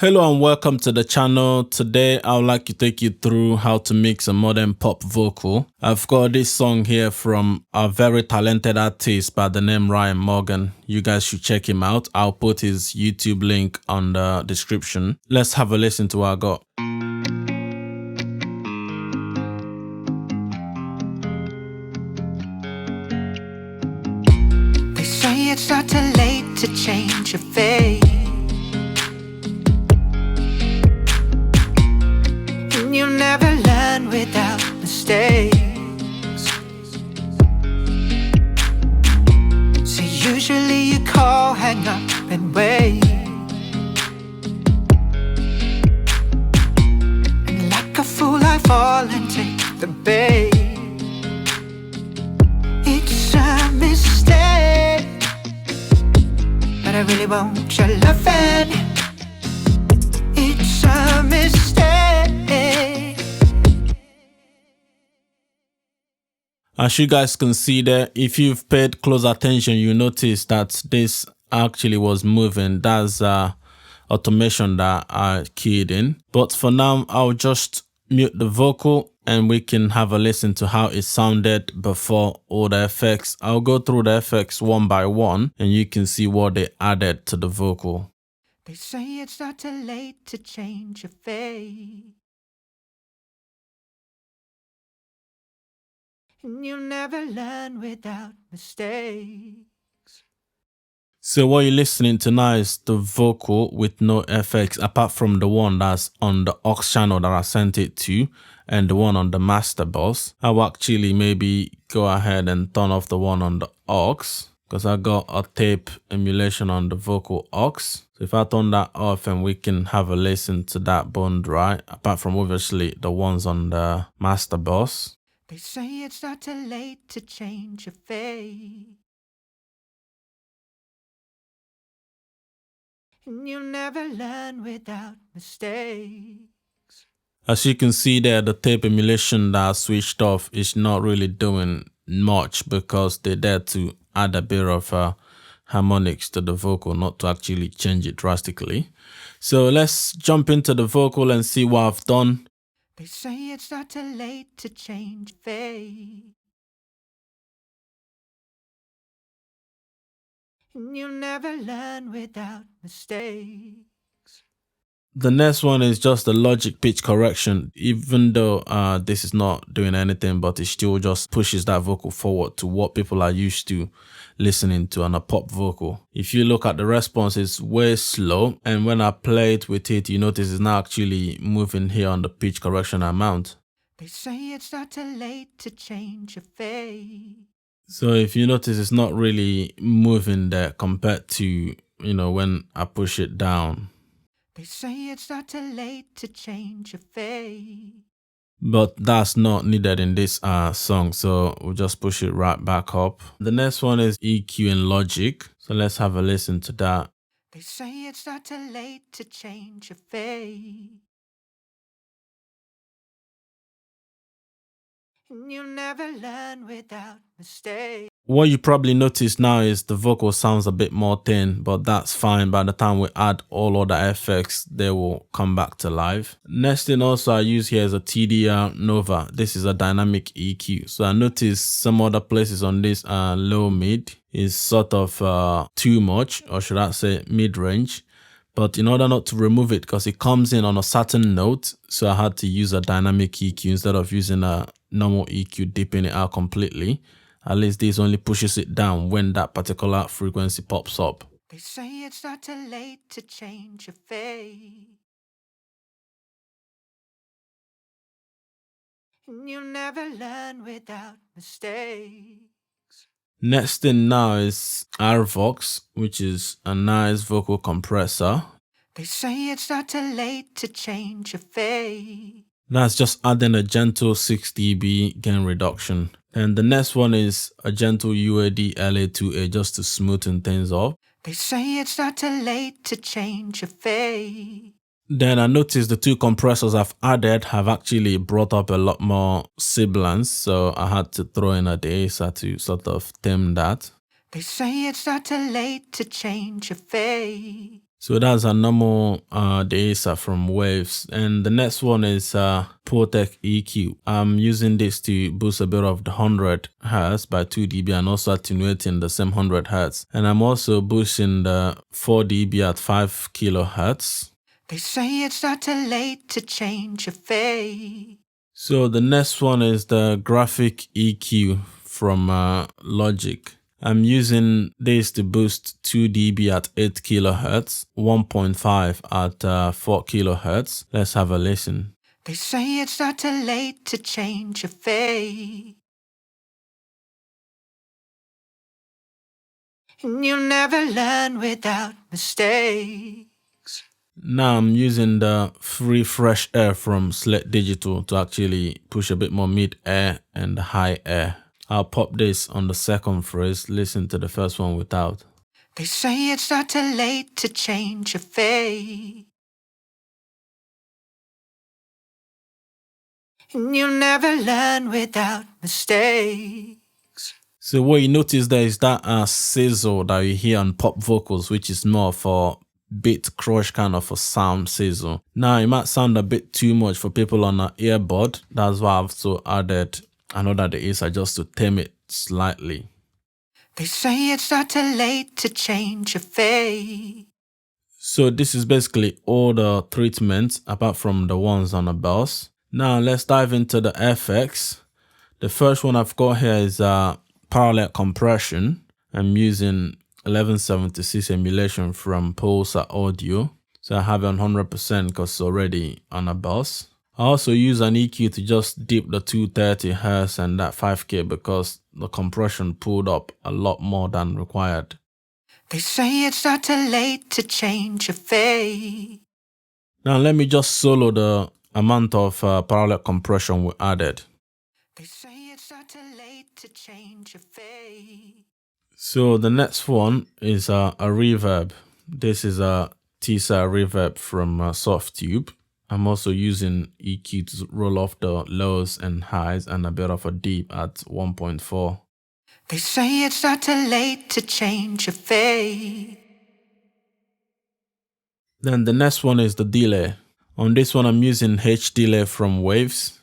Hello and welcome to the channel. Today I would like to take you through how to mix a modern pop vocal. I've got this song here from a very talented artist by the name Ryan Morgan. You guys should check him out. I'll put his YouTube link on the description. Let's have a listen to what I got. They say it's not too late to change your fate, and you'll never learn without mistakes. So usually you call, hang up and wait, and like a fool I fall and take the bait. It's a mistake, but I really want your loving. It's a mistake. As you guys can see there, if you've paid close attention, you notice that this actually was moving. That's automation that I keyed in. But for now, I'll just mute the vocal and we can have a listen to how it sounded before all the effects. I'll go through the effects one by one and you can see what they added to the vocal. They say it's not too late to change your fate, and you'll never learn without mistakes. So what you're listening to now is the vocal with no effects apart from the one that's on the aux channel that I sent it to and the one on the master bus. I'll actually maybe go ahead and turn off the one on the aux because I got a tape emulation on the vocal aux. So if I turn that off and we can have a listen to that bone dry, apart from obviously the ones on the master bus. They say it's not too late to change your fate, and you'll never learn without mistakes. As you can see there, the tape emulation that I switched off is not really doing much because they're there to add a bit of harmonics to the vocal, not to actually change it drastically. So let's jump into the vocal and see what I've done. They say it's not too late to change fate, and you'll never learn without mistakes. The next one is just the logic pitch correction, even though this is not doing anything, but it still just pushes that vocal forward to what people are used to listening to on a pop vocal. If you look at the response, it's way slow, and when I play it with it, you notice it's not actually moving here on the pitch correction amount. They say it's not too late to change your fate, So if you notice, it's not really moving there compared to, when I push it down. They say it's not too late to change your fate, But that's not needed in this song, so we'll just push it right back up. The next one is EQ and logic, so let's have a listen to that. They say it's not too late to change your fate, and you'll never learn without mistakes. What you probably notice now is the vocal sounds a bit more thin, but that's fine. By the time we add all other effects, they will come back to life. Next thing also I use here is a TDR Nova. This is a dynamic EQ. So I noticed some other places on this low mid is sort of too much, or should I say mid-range. But in order not to remove it, because it comes in on a certain note, so I had to use a dynamic EQ instead of using a normal EQ, dipping it out completely. At least this only pushes it down when that particular frequency pops up. They say it's not too late to change your fate, and you'll never learn without mistakes. Next thing now is RVox, which is a nice vocal compressor. They say it's not too late to change your fate. That's just adding a gentle 6 dB gain reduction. And the next one is a gentle UAD LA2A just to smoothen things up. They say it's not too late to change your fate. Then I noticed the two compressors I've added have actually brought up a lot more sibilance, so I had to throw in a de-esser to sort of tame that. They say it's not too late to change your fate. So that's a normal de-esser from Waves. And the next one is Protec EQ. I'm using this to boost a bit of the 100 Hz by 2 dB and also attenuating the same 100 Hz. And I'm also boosting the 4 dB at 5 kilohertz. They say it's not too late to change your fate. So the next one is the Graphic EQ from Logic. I'm using this to boost 2 dB at 8 kilohertz, 1.5 at 4 kilohertz. Let's have a listen. They say it's not too late to change your fate. And you'll never learn without mistakes. Now I'm using the free fresh air from Slate Digital to actually push a bit more mid-air and high air. I'll pop this on the second phrase, listen to the first one without. They say it's not too late to change your fate. And you'll never learn without mistakes. So what you notice there is that sizzle that you hear on pop vocals, which is more for beat crush kind of a sound sizzle. Now it might sound a bit too much for people on an earbud. That's why I've also added another de-esser just to tame it slightly. They say it's not too late to change your fate. So this is basically all the treatments apart from the ones on the bells. Now let's dive into the effects. The first one I've got here is parallel compression. I'm using 1176 emulation from Pulsar Audio. So I have it on 100% because it's already on a bus. I also use an EQ to just dip the 230 Hz and that 5K because the compression pulled up a lot more than required. They say it's not too late to change your fate. Now let me just solo the amount of parallel compression we added. They say it's not too late to change your fate. So the next one is a reverb. This is a T-Side reverb from Softtube. I'm also using EQ to roll off the lows and highs and a bit of a deep at 1.4. They say it's not too late to change your fate. Then the next one is the delay. On this one, I'm using H delay from Waves.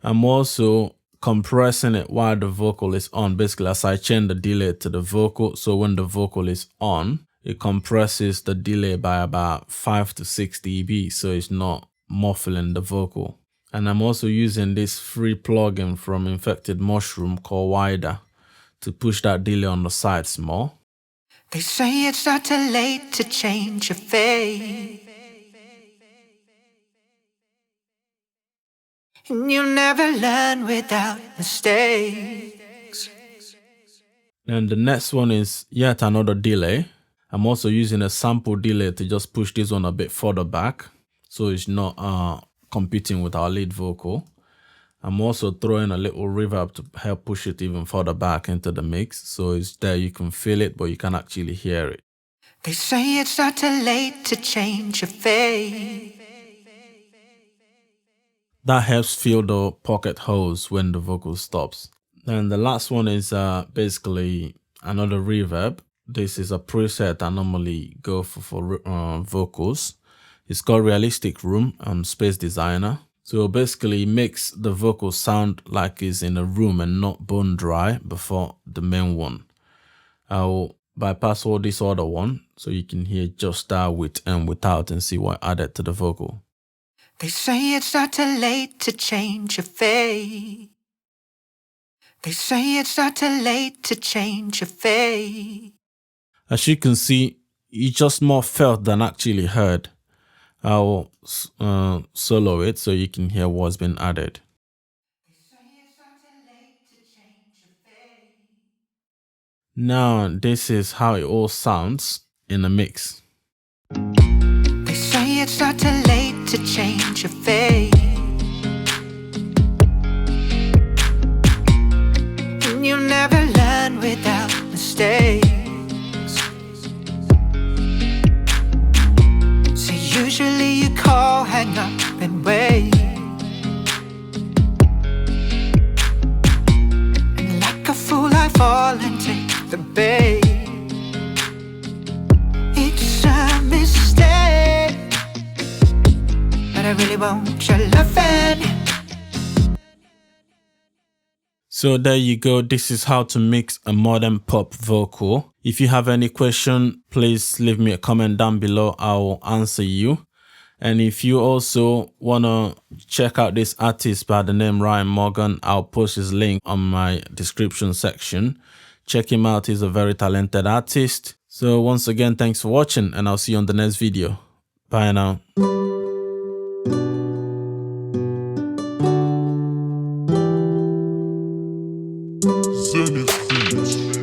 I'm also compressing it while the vocal is on. Basically, as I change the delay to the vocal, so when the vocal is on, it compresses the delay by about 5 to 6 dB, so it's not muffling the vocal. And I'm also using this free plugin from Infected Mushroom called Wider to push that delay on the sides more. They say it's not too late to change your fate. And you'll never learn without mistakes. Then the next one is yet another delay. I'm also using a sample delay to just push this one a bit further back so it's not competing with our lead vocal. I'm also throwing a little reverb to help push it even further back into the mix, so it's there, you can feel it but you can actually hear it. They say it's not too late to change your fate. That helps fill the pocket holes when the vocal stops. Then the last one is basically another reverb. This is a preset I normally go for vocals. It's called Realistic Room on Space Designer. So basically it makes the vocal sound like it's in a room and not bone dry before the main one. I'll bypass all this other one so you can hear just that with and without and see what added to the vocal. They say it's not too late to change your fate. They say it's not too late to change your fate. As you can see, you just more felt than actually heard. I'll solo it so you can hear what's been added. Now, this is how it all sounds in a mix. They say it's not too late to change your fate. And you'll never learn without mistakes. So usually you call, hang up and wait. And like a fool I fall into the bait. It's a mistake. I really want your loving. So there you go. This is how to mix a modern pop vocal. If you have any question, please leave me a comment down below. I will answer you. And if you also want to check out this artist by the name Ryan Morgan, I'll post his link on my description section. Check him out. He's a very talented artist. So once again, thanks for watching, and I'll see you on the next video. Bye now. Zany.